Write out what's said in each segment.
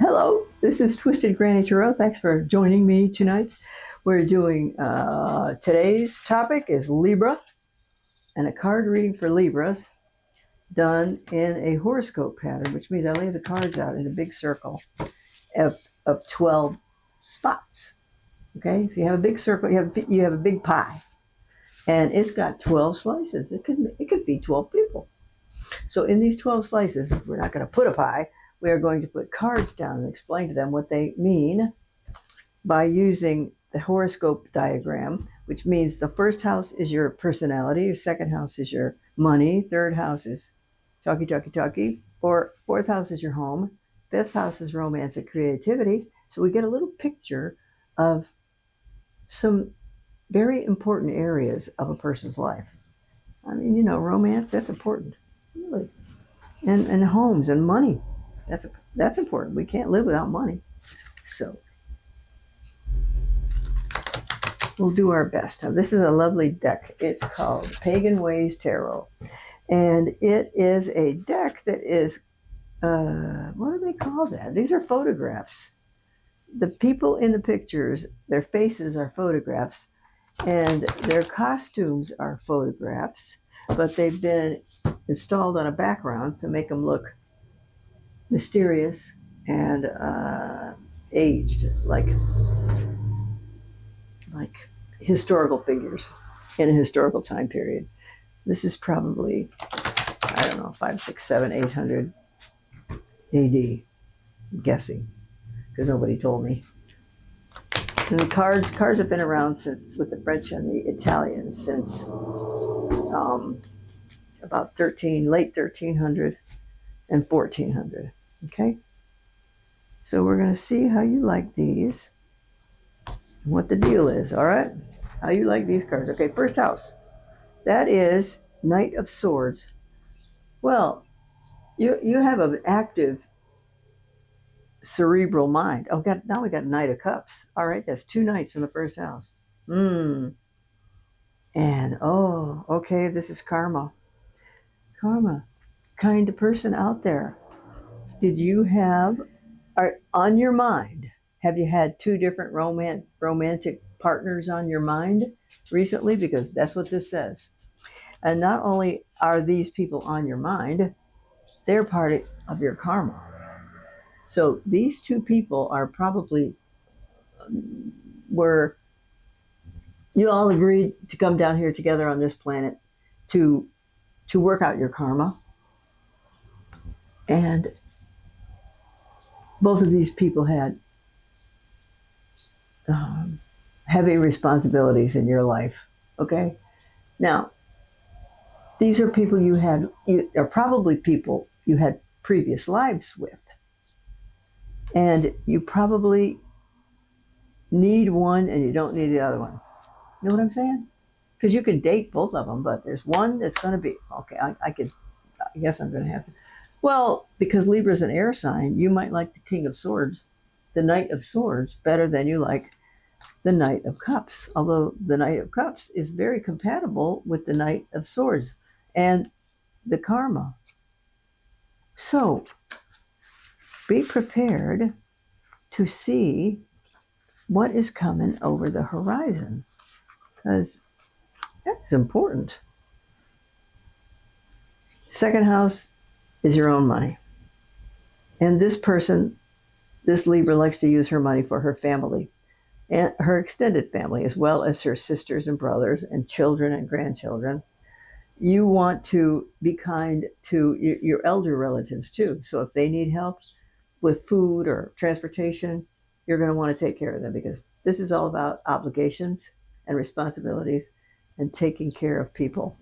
Hello, this is Twisted Granny Tarot. Thanks for joining me tonight. We're doing today's topic is Libra and a card reading for Libras done in a horoscope pattern, which means I lay the cards out in a big circle of, of 12 spots. Okay, so you have a big circle, you have a big pie, and it's got 12 slices. It could be 12 people. So in these 12 slices, we're not going to put a pie. We are going to put cards down and explain to them what they mean by using the horoscope diagram, which means the first house is your personality, your second house is your money, third house is talky, or fourth house is your home, fifth house is romance and creativity. So we get a little picture of some very important areas of a person's life. I mean, romance, that's important, really. And homes and money, that's important. We can't live without money. So we'll do our best. Now, this is a lovely deck. It's called Pagan Ways Tarot. And it is a deck that is, what do they call that? These are photographs. The people in the pictures, their faces are photographs, and their costumes are photographs, but they've been installed on a background to make them look mysterious and aged, like historical figures in a historical time period. This is probably, I don't know, 5, 6, 7, 800 AD, I'm guessing, because nobody told me. And the cards have been around since, with the French and the Italians, since about late 1300 and 1400. Okay, so we're going to see how you like these, what the deal is. All right, how you like these cards. Okay, first house, that is Knight of Swords. Well, you have an active cerebral mind. Oh, now we got Knight of Cups. All right, that's 2 knights in the first house. And okay, this is karma. Karma, kind of person out there. Did you have, on your mind, have you had 2 different romantic partners on your mind recently? Because that's what this says. And not only are these people on your mind, they're part of your karma. So these 2 people are probably where you all agreed to come down here together on this planet to work out your karma. And both of these people had heavy responsibilities in your life. Okay? Now, these are people are probably people you had previous lives with. And you probably need one and you don't need the other one. You know what I'm saying? Because you can date both of them, but there's one that's going to be, okay, I guess I'm going to have to. Well, because Libra's an air sign, you might like the King of Swords, the Knight of Swords, better than you like the Knight of Cups. Although the Knight of Cups is very compatible with the Knight of Swords and the karma. So be prepared to see what is coming over the horizon, because that's important. Second house is your own money. And this Libra likes to use her money for her family and her extended family, as well as her sisters and brothers and children and grandchildren. You want to be kind to your elder relatives too. So if they need help with food or transportation, you're going to want to take care of them, because this is all about obligations and responsibilities and taking care of people.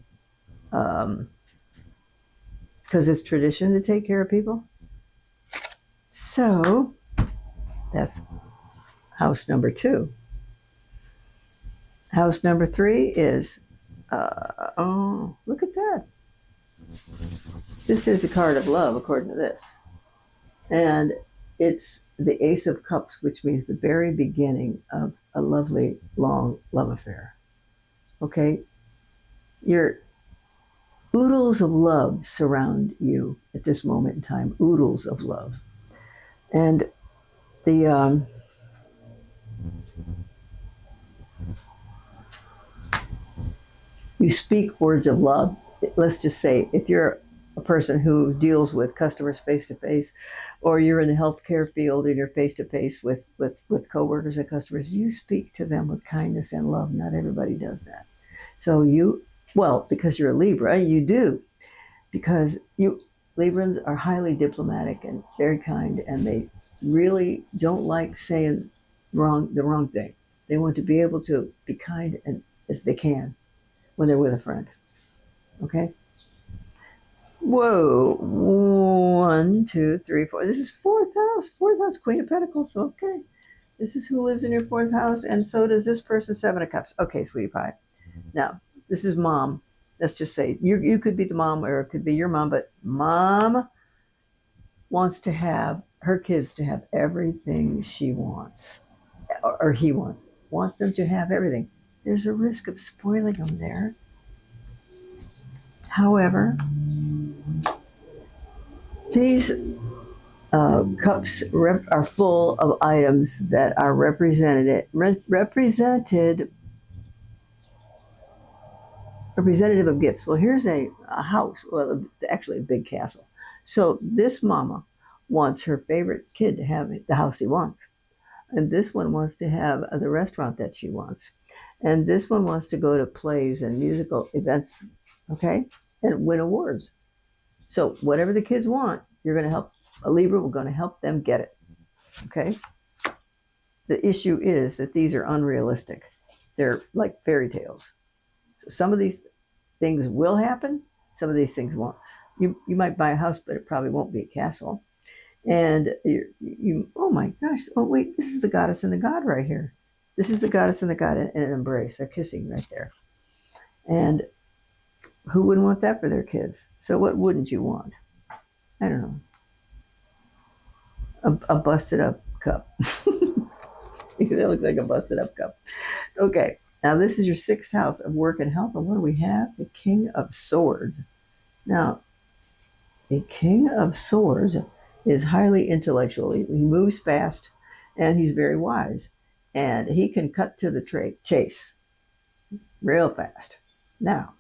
Because it's tradition to take care of people. So that's house number 2. House number 3 is, look at that. This is the card of love, according to this. And it's the Ace of Cups, which means the very beginning of a lovely, long love affair. Okay? Your oodles of love surround you at this moment in time. Oodles of love. And The You speak words of love. Let's just say if you're a person who deals with customers face to face, or you're in the healthcare field and you're face to face with coworkers and customers, you speak to them with kindness and love. Not everybody does that. So well, because you're a Libra, you do. Because Librans are highly diplomatic and very kind, and they really don't like saying the wrong thing. They want to be able to be kind and as they can when they're with a friend. Okay. Whoa. One, two, three, four. This is fourth house. Fourth house, Queen of Pentacles. Okay. This is who lives in your fourth house, and so does this person, Seven of Cups. Okay, sweetie pie. Now, this is mom. Let's just say you could be the mom, or it could be your mom, but mom wants to have her kids to have everything she wants, or he wants them to have everything. There's a risk of spoiling them there. However, these cups are full of items that are representative of gifts. Well, here's a house. Well, it's actually a big castle. So this mama wants her favorite kid to have the house he wants. And this one wants to have the restaurant that she wants. And this one wants to go to plays and musical events, okay, and win awards. So whatever the kids want, you're going to help. A Libra, we're going to help them get it, okay? The issue is that these are unrealistic. They're like fairy tales. So some of these things will happen. Some of these things won't. You might buy a house, but it probably won't be a castle. And you oh my gosh, oh wait, this is the goddess and the god right here. This is the goddess and the god in an embrace. They're kissing right there. And who wouldn't want that for their kids? So what wouldn't you want? I don't know. A busted up cup. That looks like a busted up cup. Okay, now this is your sixth house of work and health. And what do we have? The King of Swords. Now, the King of Swords is highly intellectual. He moves fast, and he's very wise. And he can cut to the chase real fast. Now,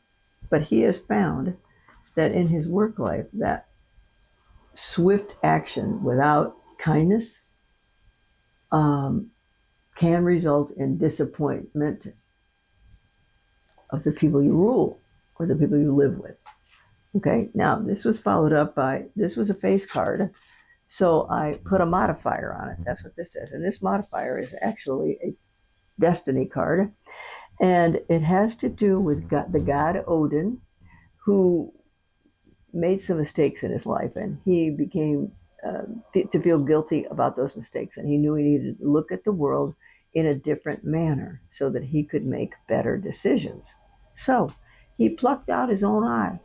but he has found that in his work life, that swift action without kindness can result in disappointment of the people you rule or the people you live with. Okay, now this was followed up by, this was a face card, so I put a modifier on it. That's what this says. And this modifier is actually a destiny card, and it has to do with the god Odin, who made some mistakes in his life, and he became to feel guilty about those mistakes, and he knew he needed to look at the world in a different manner so that he could make better decisions. So he plucked out his own eye,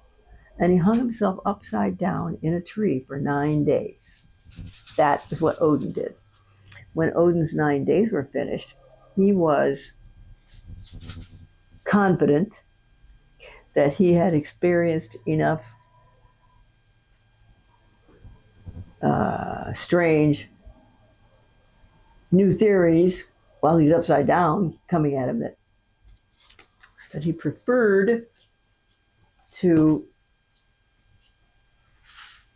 and he hung himself upside down in a tree for 9 days. That is what Odin did. When Odin's 9 days were finished, he was confident that he had experienced enough strange new theories while he's upside down coming at him that he preferred to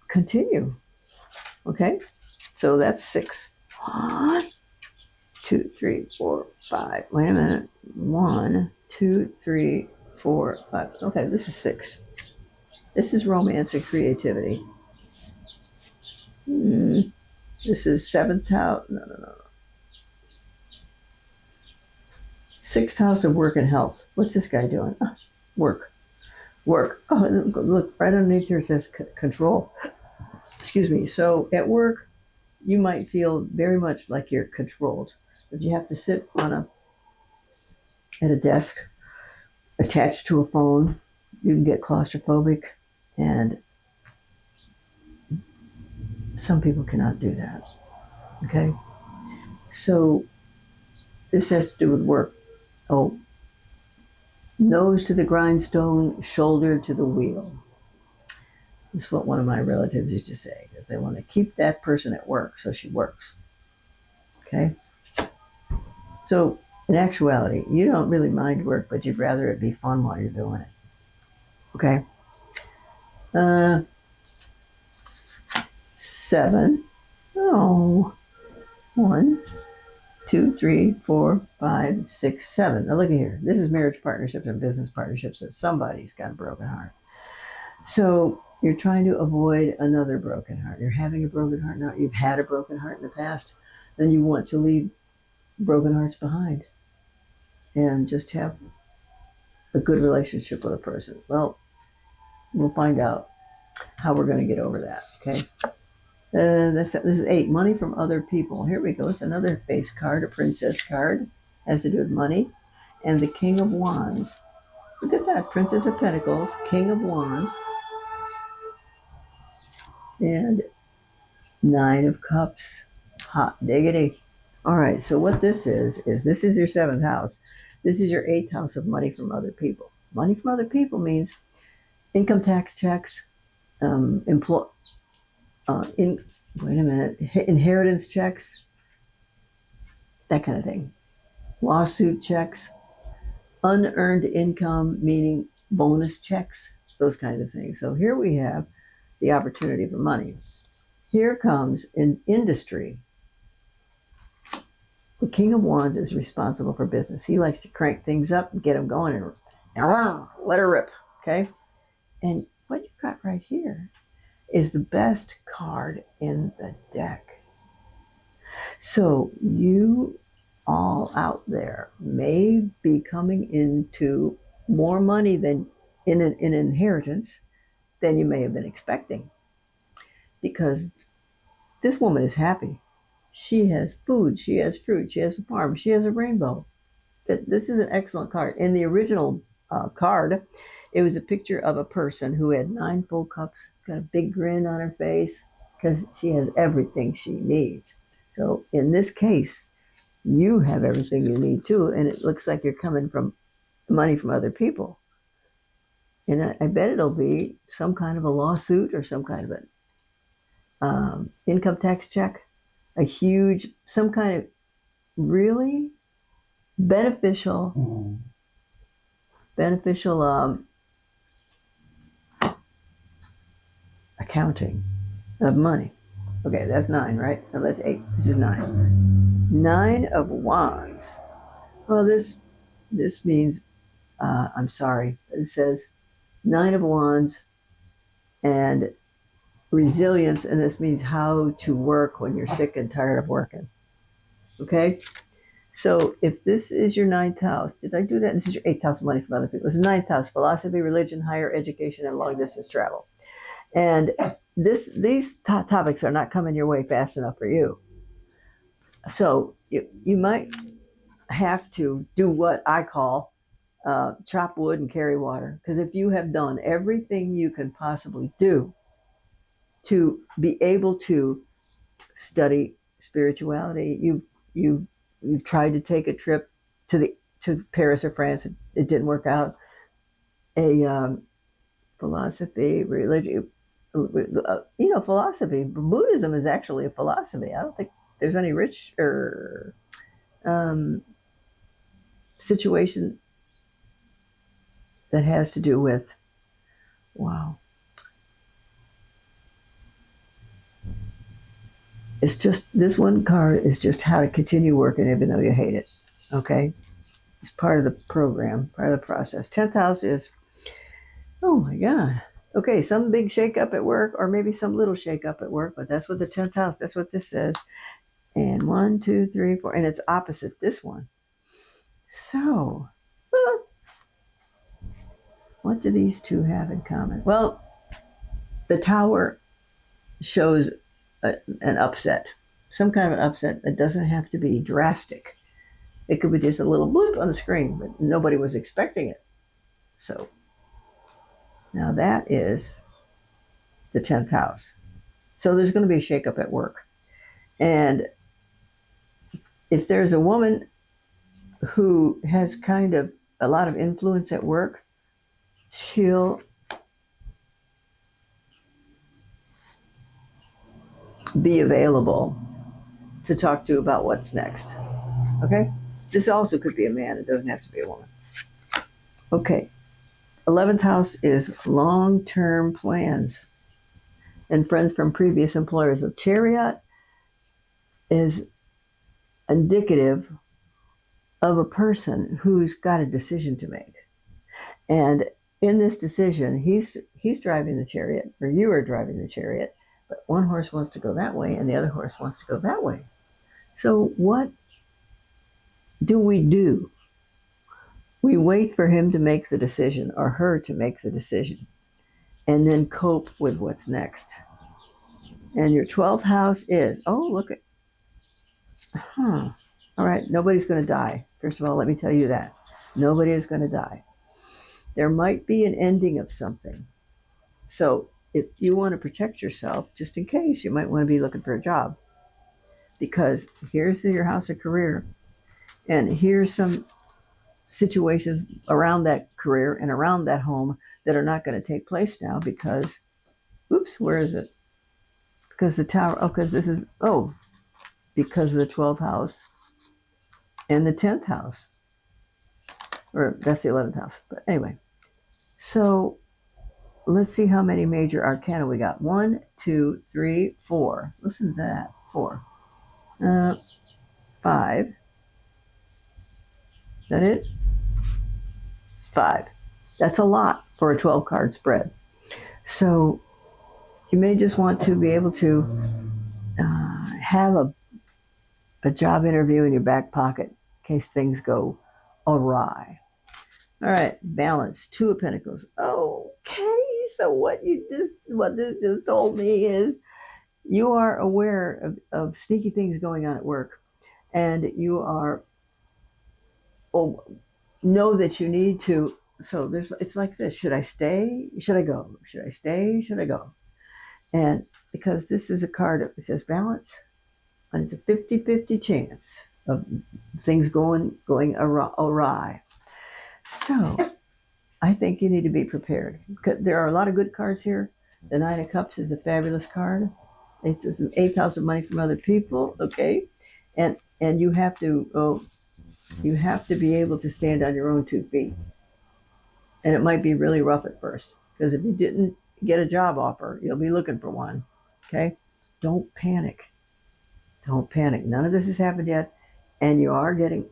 continue. Okay, so that's 6. 1, 2, 3, 4, 5. Wait a minute. 1, 2, 3, 4, 5. Okay, this is 6. This is romance and creativity. This is 7th house. No. 6th house of work and health. What's this guy doing? Work. Oh, look, right underneath here it says control. Excuse me. So at work, you might feel very much like you're controlled. If you have to sit at a desk attached to a phone, you can get claustrophobic, and some people cannot do that. Okay? So this has to do with work. Oh, nose to the grindstone, shoulder to the wheel. That's what one of my relatives used to say, because they want to keep that person at work, so she works. Okay? So, in actuality, you don't really mind work, but you'd rather it be fun while you're doing it. Okay? 7. Oh, 1, 2, 3, 4, 5, 6, 7. Now, look at here. This is marriage partnerships and business partnerships that somebody's got a broken heart. So, you're trying to avoid another broken heart. You're having a broken heart now. You've had a broken heart in the past. Then you want to leave broken hearts behind and just have a good relationship with a person. Well, we'll find out how we're going to get over that. Okay. This is 8. Money from other people. Here we go. It's another face card, a princess card. Has to do with money. And the King of Wands. Look at that. Princess of Pentacles, King of Wands, and 9 of Cups. Hot diggity. All right. So what this is this is your 7th house. This is your 8th house of money from other people. Money from other people means income tax checks, inheritance checks, that kind of thing. Lawsuit checks, unearned income, meaning bonus checks, those kinds of things. So here we have the opportunity for money. Here comes in industry. The King of Wands is responsible for business. He likes to crank things up and get them going and let her rip. Okay? And what you've got right here is the best card in the deck. So you all out there may be coming into more money than in an inheritance than you may have been expecting, because this woman is happy. She has food, she has fruit, she has a farm, she has a rainbow. This is an excellent card. In the original card, it was a picture of a person who had 9 full cups, got a big grin on her face, because she has everything she needs. So in this case, you have everything you need too, and it looks like you're coming from money from other people. And I bet it'll be some kind of a lawsuit or some kind of an income tax check, some kind of really beneficial accounting of money. Okay, that's 9, right? No, that's 8. This is 9. 9 of Wands. Well, this means, I'm sorry, it says 9 of Wands and resilience, and this means how to work when you're sick and tired of working. Okay? So if this is your 9th house, did I do that? This is your 8th house, money from other people. This is 9th house, philosophy, religion, higher education, and long distance travel. And these topics are not coming your way fast enough for you. So you might have to do what I call chop wood and carry water. Because if you have done everything you can possibly do to be able to study spirituality, you've tried to take a trip to Paris or France, it didn't work out. A philosophy, religion, philosophy. Buddhism is actually a philosophy. I don't think there's any rich or situation that has to do with, wow. It's just, this one card is just how to continue working even though you hate it. Okay? It's part of the program, part of the process. 10th house is, oh my God. Okay, some big shakeup at work, or maybe some little shakeup at work, but that's what the 10th house, that's what this says. And 1, 2, 3, 4, and it's opposite this one. So, what do these two have in common? Well, the Tower shows an upset, some kind of an upset that doesn't have to be drastic. It could be just a little bloop on the screen, but nobody was expecting it. So, now that is the 10th house. So there's going to be a shakeup at work. And if there's a woman who has kind of a lot of influence at work, she'll be available to talk to about what's next. Okay? This also could be a man, it doesn't have to be a woman. Okay. 11th house is long term plans and friends from previous employers. A chariot is indicative of a person who's got a decision to make. And in this decision, he's driving the chariot, or you are driving the chariot, but one horse wants to go that way and the other horse wants to go that way. So what do? We wait for him to make the decision or her to make the decision and then cope with what's next. And your 12th house is, oh, look at, all right, nobody's going to die. First of all, let me tell you that. Nobody is going to die. There might be an ending of something. So if you want to protect yourself, just in case, you might want to be looking for a job. Because here's your house of career, and here's some situations around that career and around that home that are not going to take place now because, oops, where is it? Because the tower, oh, because this is, oh, because of the 12th house and the 10th house. Or that's the 11th house. But anyway, so let's see how many major arcana we got. 1, 2, 3, 4. Listen to that. 4. 5. Is that it? 5. That's a lot for a 12 card spread. So you may just want to be able to have a job interview in your back pocket in case things go awry. All right, balance, 2 of Pentacles. Okay, so what this just told me is you are aware of sneaky things going on at work, and you are know that you need to. So it's like this: should I stay? Should I go? Should I stay? Should I go? And because this is a card that says balance, and it's a 50-50 chance of things going awry. So I think you need to be prepared. There are a lot of good cards here. The 9 of Cups is a fabulous card. It's an 8th house of money from other people. Okay, and you have to be able to stand on your own 2 feet. And it might be really rough at first because if you didn't get a job offer, you'll be looking for one. Okay, don't panic. Don't panic. None of this has happened yet, and you are getting.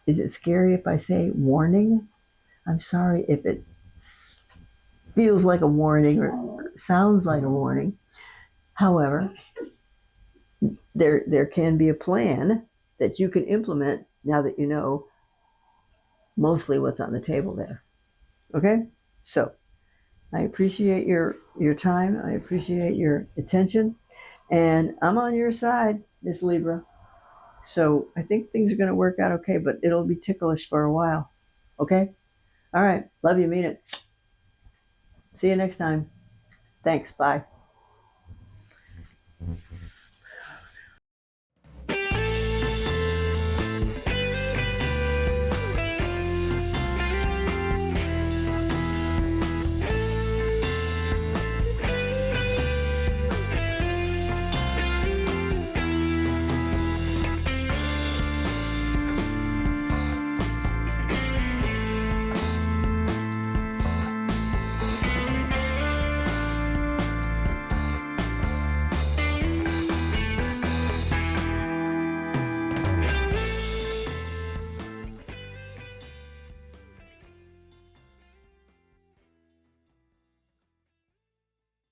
Is it scary if I say warning? I'm sorry if it feels like a warning or sounds like a warning. However, there can be a plan that you can implement now that you know mostly what's on the table there. Okay? So I appreciate your time. I appreciate your attention. And I'm on your side, Miss Libra. So I think things are going to work out okay, but it'll be ticklish for a while. Okay? All right. Love you. Mean it. See you next time. Thanks. Bye.